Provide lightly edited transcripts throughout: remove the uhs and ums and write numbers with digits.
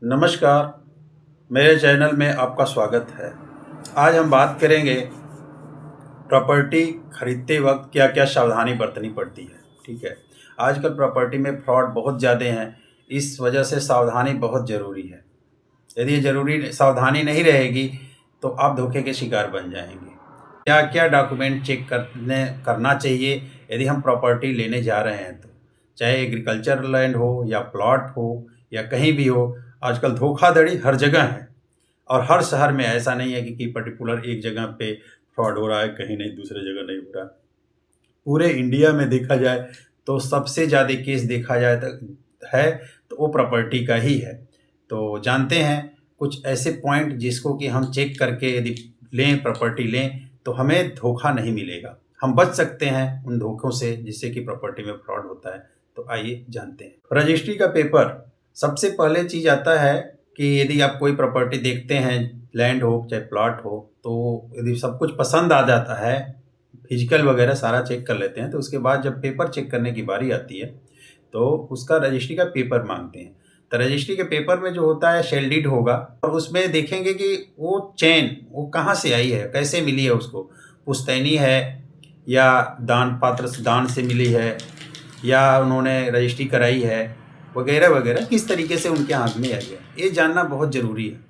नमस्कार, मेरे चैनल में आपका स्वागत है। आज हम बात करेंगे प्रॉपर्टी खरीदते वक्त क्या क्या सावधानी बरतनी पड़ती है। ठीक है, आजकल प्रॉपर्टी में फ्रॉड बहुत ज़्यादा हैं, इस वजह से सावधानी बहुत ज़रूरी है। यदि ये ज़रूरी सावधानी नहीं रहेगी तो आप धोखे के शिकार बन जाएंगे। क्या क्या डॉक्यूमेंट चेक करना चाहिए यदि हम प्रॉपर्टी लेने जा रहे हैं तो, चाहे एग्रीकल्चर लैंड हो या प्लॉट हो या कहीं भी हो। आजकल धोखाधड़ी हर जगह है और हर शहर में, ऐसा नहीं है कि पर्टिकुलर एक जगह पे फ्रॉड हो रहा है, कहीं नहीं दूसरे जगह नहीं हो रहा। पूरे इंडिया में देखा जाए तो सबसे ज़्यादा केस देखा जाए तो वो प्रॉपर्टी का ही है। तो जानते हैं कुछ ऐसे पॉइंट जिसको कि हम चेक करके यदि लें, प्रॉपर्टी लें, तो हमें धोखा नहीं मिलेगा, हम बच सकते हैं उन धोखों से जिससे कि प्रॉपर्टी में फ्रॉड होता है। तो आइए जानते हैं। रजिस्ट्री का पेपर सबसे पहले चीज़ आता है कि यदि आप कोई प्रॉपर्टी देखते हैं, लैंड हो चाहे प्लॉट हो, तो यदि सब कुछ पसंद आ जाता है, फिजिकल वगैरह सारा चेक कर लेते हैं, तो उसके बाद जब पेपर चेक करने की बारी आती है तो उसका रजिस्ट्री का पेपर मांगते हैं। तो रजिस्ट्री के पेपर में जो होता है शेल डीड होगा और उसमें देखेंगे कि वो चेन वो कहाँ से आई है, कैसे मिली है, उसको पुश्तैनी है या दान पात्र से दान से मिली है या उन्होंने रजिस्ट्री कराई है वगैरह वगैरह, किस तरीके से उनके हाथ में आई है, ये जानना बहुत ज़रूरी है।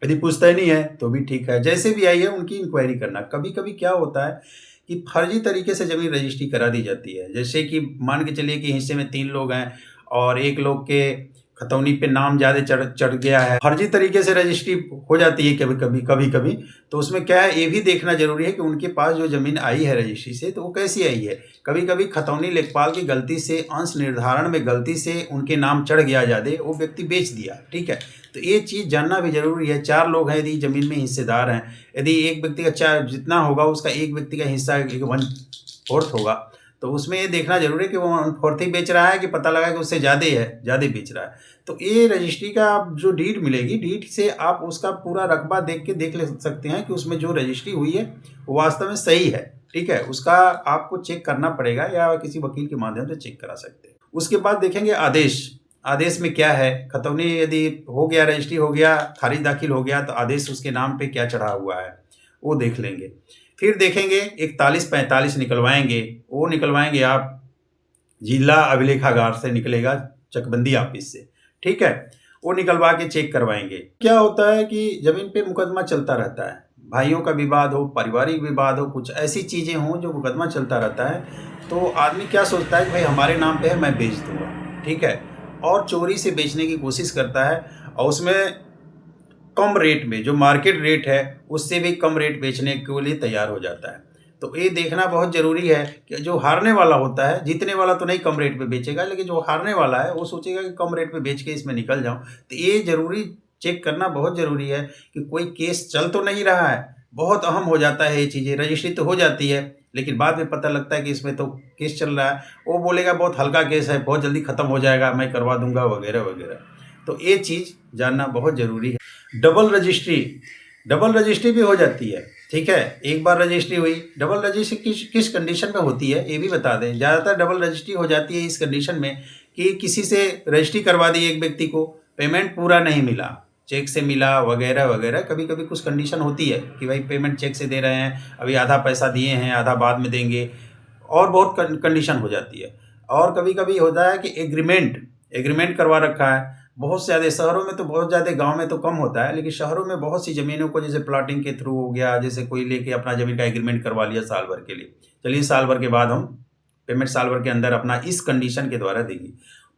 यदि पुश्तैनी है तो भी ठीक है, जैसे भी आई है उनकी इंक्वायरी करना। कभी कभी क्या होता है कि फर्जी तरीके से ज़मीन रजिस्ट्री करा दी जाती है, जैसे कि मान के चलिए कि हिस्से में 3 लोग हैं और एक लोग के खतौनी पे नाम ज़्यादा चढ़ चढ़ गया है, फर्जी तरीके से रजिस्ट्री हो जाती है कभी कभी। तो उसमें क्या है, ये भी देखना जरूरी है कि उनके पास जो ज़मीन आई है रजिस्ट्री से तो वो कैसी आई है। कभी कभी खतौनी लेखपाल की गलती से, अंश निर्धारण में गलती से उनके नाम चढ़ गया ज़्यादा, वो व्यक्ति बेच दिया। ठीक है, तो ये चीज़ जानना भी जरूरी है। 4 लोग हैं यदि ज़मीन में हिस्सेदार हैं, यदि एक व्यक्ति का चार जितना होगा उसका एक व्यक्ति का हिस्सा 1/4 होगा, तो उसमें ये देखना जरूरी है कि वो 1/4 ही बेच रहा है कि पता लगा कि उससे ज़्यादा बेच रहा है। तो ये रजिस्ट्री का जो डीड मिलेगी, डीड से आप उसका पूरा रकबा देख ले सकते हैं कि उसमें जो रजिस्ट्री हुई है वो वास्तव में सही है। ठीक है, उसका आपको चेक करना पड़ेगा या किसी वकील के माध्यम से चेक करा सकते हैं। उसके बाद देखेंगे आदेश। आदेश में क्या है, खतौनी यदि हो गया, रजिस्ट्री हो गया, खारिज दाखिल हो गया, तो आदेश उसके नाम पे क्या चढ़ा हुआ है वो देख लेंगे। फिर देखेंगे 41-45 निकलवाएंगे, वो निकलवाएंगे आप जिला अभिलेखागार से निकलेगा, चकबंदी ऑफिस से। ठीक है, वो निकलवा के चेक करवाएंगे। क्या होता है कि जमीन पे मुकदमा चलता रहता है, भाइयों का विवाद हो, पारिवारिक विवाद हो, कुछ ऐसी चीज़ें हों जो मुकदमा चलता रहता है, तो आदमी क्या सोचता है कि भाई हमारे नाम पे है, मैं बेच दूंगा। ठीक है, और चोरी से बेचने की कोशिश करता है और उसमें कम रेट में, जो मार्केट रेट है उससे भी कम रेट बेचने के लिए तैयार हो जाता है। तो ये देखना बहुत ज़रूरी है कि जो हारने वाला होता है, जीतने वाला तो नहीं कम रेट पे बेचेगा, लेकिन जो हारने वाला है वो सोचेगा कि कम रेट पे बेच के इसमें निकल जाऊं। तो ये ज़रूरी चेक करना बहुत ज़रूरी है कि कोई केस चल तो नहीं रहा है। बहुत अहम हो जाता है ये चीज़ें, रजिस्ट्री तो हो जाती है लेकिन बाद में पता लगता है कि इसमें तो केस चल रहा है, वो बोलेगा बहुत हल्का केस है, बहुत जल्दी ख़त्म हो जाएगा, मैं करवा दूंगा वगैरह वगैरह। तो ये चीज़ जानना बहुत ज़रूरी है। डबल रजिस्ट्री भी हो जाती है। ठीक है, एक बार रजिस्ट्री हुई, डबल रजिस्ट्री किस कंडीशन में होती है ये भी बता दें। ज़्यादातर डबल रजिस्ट्री हो जाती है इस कंडीशन में कि किसी से रजिस्ट्री करवा दी एक व्यक्ति को, पेमेंट पूरा नहीं मिला, चेक से मिला वगैरह वगैरह। कभी कभी कुछ कंडीशन होती है कि भाई पेमेंट चेक से दे रहे हैं, अभी आधा पैसा दिए हैं, आधा बाद में देंगे, और बहुत कंडीशन हो जाती है। और कभी कभी होता है कि एग्रीमेंट करवा रखा है। बहुत ज़्यादा शहरों में तो बहुत ज़्यादा, गांव में तो कम होता है, लेकिन शहरों में बहुत सी ज़मीनों को जैसे प्लॉटिंग के थ्रू हो गया, जैसे कोई लेके अपना ज़मीन का एग्रीमेंट करवा लिया साल भर के लिए, चलिए साल भर के बाद हम पेमेंट साल भर के अंदर अपना इस कंडीशन के द्वारा देंगे,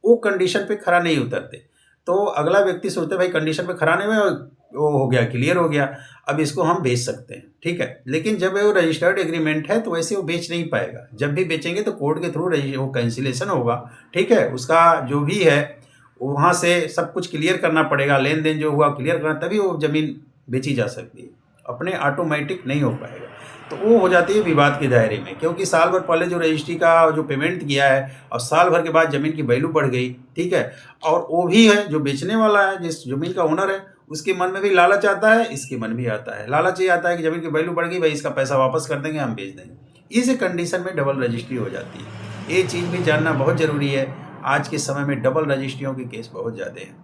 वो कंडीशन पे खरा नहीं उतरते। तो अगला व्यक्ति सोचता है भाई कंडीशन पे खरा नहीं हुआ, वो हो गया, क्लियर हो गया, अब इसको हम बेच सकते हैं। ठीक है, लेकिन जब वो रजिस्टर्ड एग्रीमेंट है तो वैसे वो बेच नहीं पाएगा। जब भी बेचेंगे तो कोर्ट के थ्रू वो कैंसिलेशन होगा। ठीक है, उसका जो भी है वहाँ से सब कुछ क्लियर करना पड़ेगा, लेन देन जो हुआ क्लियर करना, तभी वो ज़मीन बेची जा सकती है, अपने ऑटोमेटिक नहीं हो पाएगा। तो वो हो जाती है विवाद के दायरे में, क्योंकि साल भर पहले जो रजिस्ट्री का जो पेमेंट किया है और साल भर के बाद ज़मीन की वैल्यू बढ़ गई। ठीक है, और वो भी है जो बेचने वाला है, जिस ज़मीन का ओनर है, उसके मन में भी लालच आता है, इसके मन भी आता है लालच, ये आता है कि ज़मीन की वैल्यू बढ़ गई, भाई इसका पैसा वापस कर देंगे, हम बेच देंगे। इस कंडीशन में डबल रजिस्ट्री हो जाती है। ये चीज़ भी जानना बहुत ज़रूरी है। आज के समय में डबल रजिस्ट्रियों के केस बहुत ज़्यादा हैं।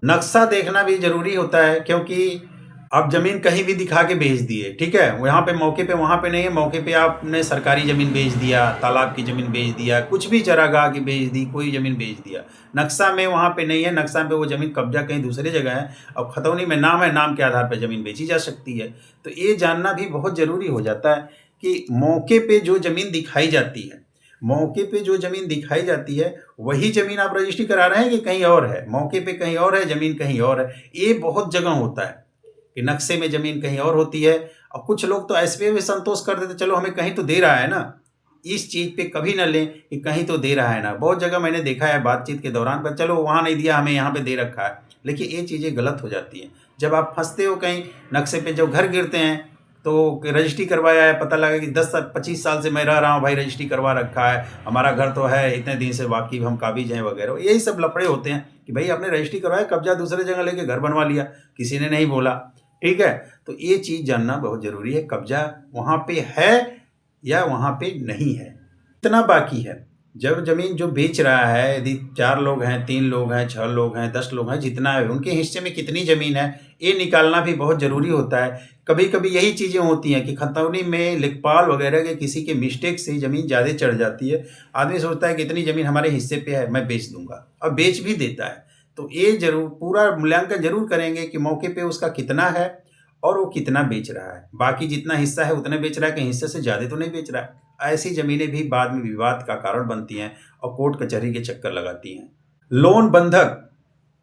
नक्शा देखना भी ज़रूरी होता है, क्योंकि आप ज़मीन कहीं भी दिखा के बेच दिए, ठीक है, यहाँ पे मौके पे वहाँ पे नहीं है, मौके पे आपने सरकारी ज़मीन बेच दिया, तालाब की ज़मीन बेच दिया, कुछ भी चरागाह की बेच दी, कोई ज़मीन बेच दिया, नक्शा में वहाँ पे नहीं है, नक्शा पे वो ज़मीन कब्जा कहीं दूसरी जगह है और खतौनी में नाम है, नाम के आधार पर ज़मीन बेची जा सकती है। तो ये जानना भी बहुत ज़रूरी हो जाता है कि मौके पे जो ज़मीन दिखाई जाती है, मौके पे जो ज़मीन दिखाई जाती है वही ज़मीन आप रजिस्ट्री करा रहे हैं कि कहीं और है, मौके पे कहीं और है, ज़मीन कहीं और है। ये बहुत जगह होता है कि नक्शे में ज़मीन कहीं और होती है और कुछ लोग तो ऐसे भी संतोष कर देते, चलो हमें कहीं तो दे रहा है ना, इस चीज़ पे कभी ना लें कि कहीं तो दे रहा है ना। बहुत जगह मैंने देखा है बातचीत के दौरान पर चलो वहाँ नहीं दिया, हमें यहाँ पे दे रखा है, लेकिन ये चीज़ें गलत हो जाती हैं। जब आप फंसते हो कहीं नक्शे पे, जब घर गिरते हैं तो रजिस्ट्री करवाया है, पता लगा कि 10-25 साल से मैं रह रहा हूँ भाई, रजिस्ट्री करवा रखा है, हमारा घर तो है, इतने दिन से वाकिफ हम काबिज हैं वगैरह, यही सब लफड़े होते हैं कि भाई आपने रजिस्ट्री करवाया, कब्जा दूसरे जगह लेके घर बनवा लिया, किसी ने नहीं बोला, ठीक है। तो ये चीज़ जानना बहुत ज़रूरी है, कब्जा वहाँ पे है या वहाँ पे नहीं है, इतना बाकी है। जब ज़मीन जो बेच रहा है, यदि 4 लोग हैं, 3 लोग हैं, 6 लोग हैं, 10 लोग हैं, जितना है उनके हिस्से में कितनी ज़मीन है, ये निकालना भी बहुत ज़रूरी होता है। कभी कभी यही चीज़ें होती हैं कि खतौनी में लेखपाल वगैरह के किसी के मिस्टेक से ज़मीन ज़्यादा चढ़ जाती है, आदमी सोचता है कि इतनी ज़मीन हमारे हिस्से पे है, मैं बेच दूंगा, और बेच भी देता है। तो ये जरूर पूरा मूल्यांकन जरूर करेंगे कि मौके पे उसका कितना है और वो कितना बेच रहा है, बाकी जितना हिस्सा है उतने बेच रहा है, कहीं हिस्से से ज़्यादा तो नहीं बेच रहा है। ऐसी ज़मीनें भी बाद में विवाद का कारण बनती हैं और कोर्ट कचहरी के चक्कर लगाती हैं। लोन बंधक,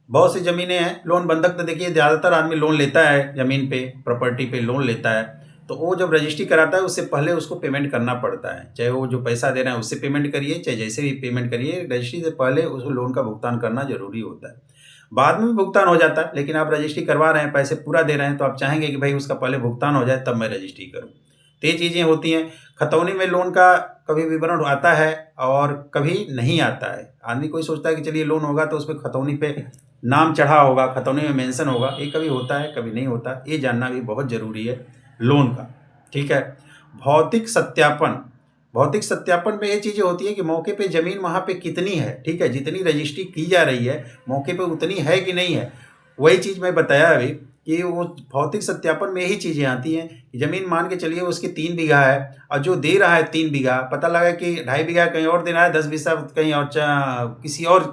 बहुत सी ज़मीनें हैं लोन बंधक, तो देखिए ज़्यादातर आदमी लोन लेता है ज़मीन पे, प्रॉपर्टी पे लोन लेता है, तो वो जब रजिस्ट्री कराता है उससे पहले उसको पेमेंट करना पड़ता है, चाहे वो जो पैसा दे रहे हैं उससे पेमेंट करिए, चाहे जैसे भी पेमेंट करिए, रजिस्ट्री से पहले उस लोन का भुगतान करना जरूरी होता है। बाद में भी भुगतान हो जाता है, लेकिन आप रजिस्ट्री करवा रहे हैं, पैसे पूरा दे रहे हैं, तो आप चाहेंगे कि भाई उसका पहले भुगतान हो जाए तब मैं रजिस्ट्री करूँ। तो ये चीज़ें होती हैं। खतौनी में लोन का कभी विवरण आता है और कभी नहीं आता है। आदमी कोई सोचता है कि चलिए लोन होगा तो उस पर खतौनी पे नाम चढ़ा होगा, खतौनी में मेंशन होगा, ये कभी होता है कभी नहीं होता, ये जानना भी बहुत ज़रूरी है लोन का, ठीक है। भौतिक सत्यापन, भौतिक सत्यापन में ये चीज़ें होती है कि मौके पे ज़मीन वहाँ पे कितनी है, ठीक है, जितनी रजिस्ट्री की जा रही है मौके पे उतनी है कि नहीं है। वही चीज़ मैं बताया अभी कि वो भौतिक सत्यापन में यही चीज़ें आती हैं कि ज़मीन मान के चलिए उसकी 3 बीघा है और जो दे रहा है 3 बीघा, पता लगा कि 2.5 बीघा कहीं और दे रहा है, 10 बीघा कहीं और किसी और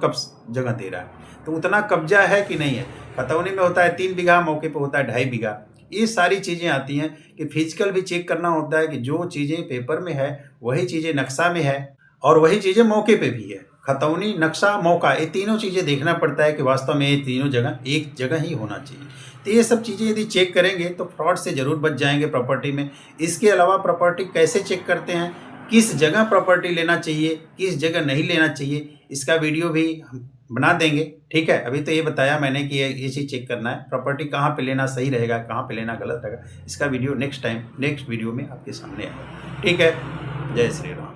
जगह दे रहा है, तो उतना कब्जा है कि नहीं है। खतौनी में होता है 3 बीघा, मौके पर होता है 2.5 बीघा। ये सारी चीज़ें आती हैं कि फिजिकल भी चेक करना होता है कि जो चीज़ें पेपर में है वही चीज़ें नक्शा में है और वही चीज़ें मौके पे भी है। खतौनी, नक्शा, मौका, ये तीनों चीज़ें देखना पड़ता है कि वास्तव में ये तीनों जगह एक जगह ही होना चाहिए। तो ये सब चीज़ें यदि चेक करेंगे तो फ्रॉड से ज़रूर बच जाएंगे प्रॉपर्टी में। इसके अलावा प्रॉपर्टी कैसे चेक करते हैं, किस जगह प्रॉपर्टी लेना चाहिए, किस जगह नहीं लेना चाहिए, इसका वीडियो भी हम बना देंगे, ठीक है। अभी तो ये बताया मैंने कि ये चीज़ चेक करना है, प्रॉपर्टी कहाँ पे लेना सही रहेगा, कहाँ पे लेना गलत रहेगा, इसका वीडियो नेक्स्ट वीडियो में आपके सामने आएगा, ठीक है। जय श्री राम।